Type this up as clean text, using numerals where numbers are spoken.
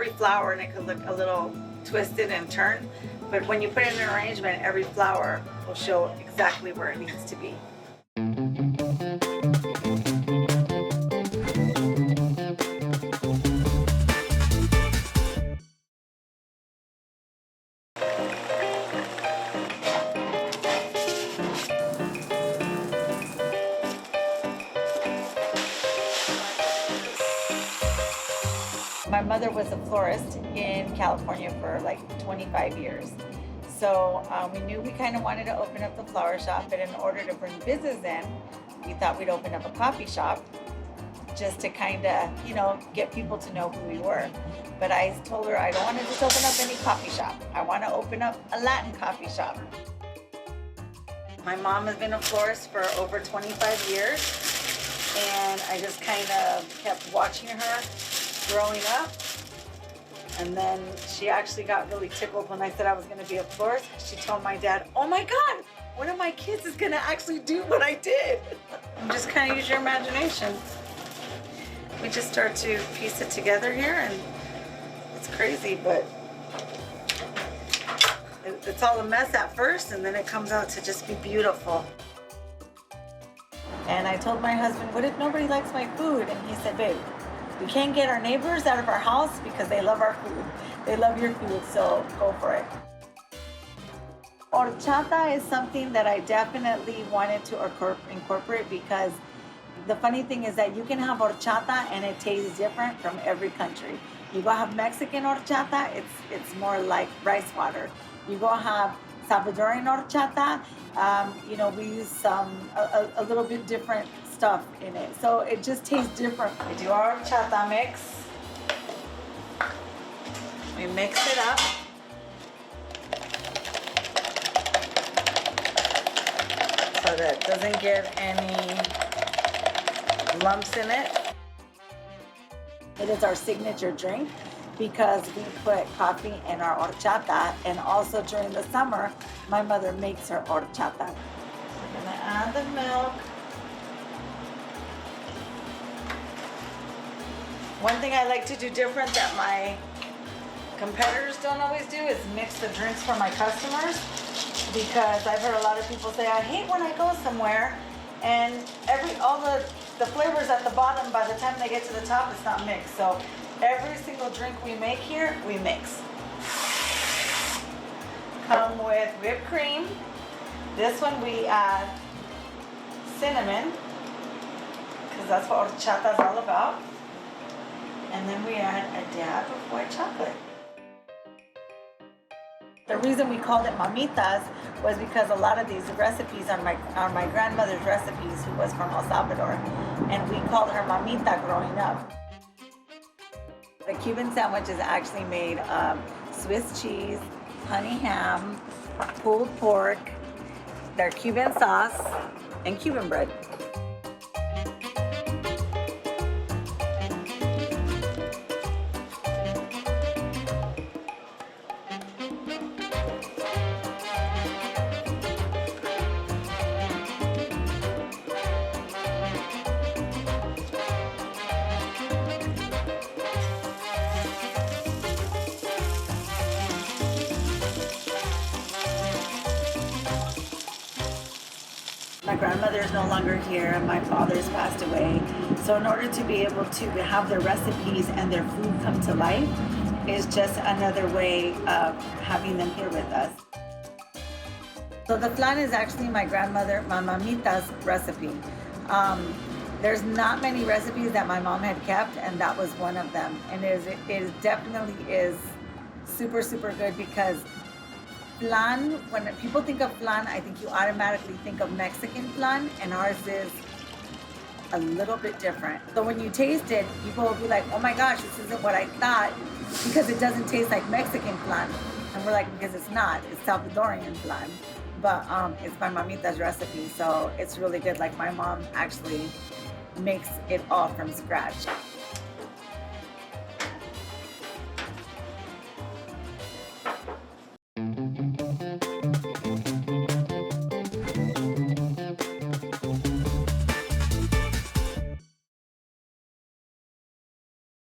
every flower and it could look a little twisted and turned, but when you put it in an arrangement, every flower will show exactly where it needs to be. My mother was a florist in California for like 25 years. So we knew we kind of wanted to open up the flower shop, but in order to bring business in, we thought we'd open up a coffee shop just to kind of, you know, get people to know who we were. But I told her I don't want to just open up any coffee shop. I want to open up a Latin coffee shop. My mom has been a florist for over 25 years, and I just kind of kept watching her growing up. And then she actually got really tickled when I said I was going to be a florist. She told my dad, "Oh my God, one of my kids is going to actually do what I did." And just kind of use your imagination. We just start to piece it together here, and it's crazy, but it's all a mess at first, and then it comes out to just be beautiful. And I told my husband, "What if nobody likes my food?" And he said, "Babe, we can't get our neighbors out of our house because they love our food. They love your food, so go for it." Horchata is something that I definitely wanted to incorporate, because the funny thing is that you can have horchata and it tastes different from every country. You go have Mexican horchata, it's more like rice water. You go have Salvadorian horchata, you know, we use a little bit different stuff in it, so it just tastes different. We do our horchata mix. We mix it up. So that it doesn't get any lumps in it. It is our signature drink because we put coffee in our horchata, and also during the summer, my mother makes her horchata. We're gonna add the milk. One thing I like to do different that my competitors don't always do is mix the drinks for my customers, because I've heard a lot of people say, "I hate when I go somewhere and all the flavors at the bottom, by the time they get to the top, it's not mixed." So every single drink we make here, we mix. Come with whipped cream. This one we add cinnamon, because that's what horchata is all about. And then we add a dab of white chocolate. The reason we called it mamitas was because a lot of these recipes are my grandmother's recipes, who was from El Salvador, and we called her mamita growing up. The Cuban sandwich is actually made of Swiss cheese, honey ham, pulled pork, their Cuban sauce, and Cuban bread. My grandmother is no longer here, and my father's passed away. So in order to be able to have their recipes and their food come to life is just another way of having them here with us. So the flan is actually my grandmother, my mamita's recipe. There's not many recipes that my mom had kept, and that was one of them. And it definitely is super, super good, because flan, when people think of flan, I think you automatically think of Mexican flan, and ours is a little bit different. So when you taste it, people will be like, "Oh my gosh, this isn't what I thought," because it doesn't taste like Mexican flan. And we're like, because it's not, it's Salvadorian flan. But it's my mamita's recipe, so it's really good. Like, my mom actually makes it all from scratch.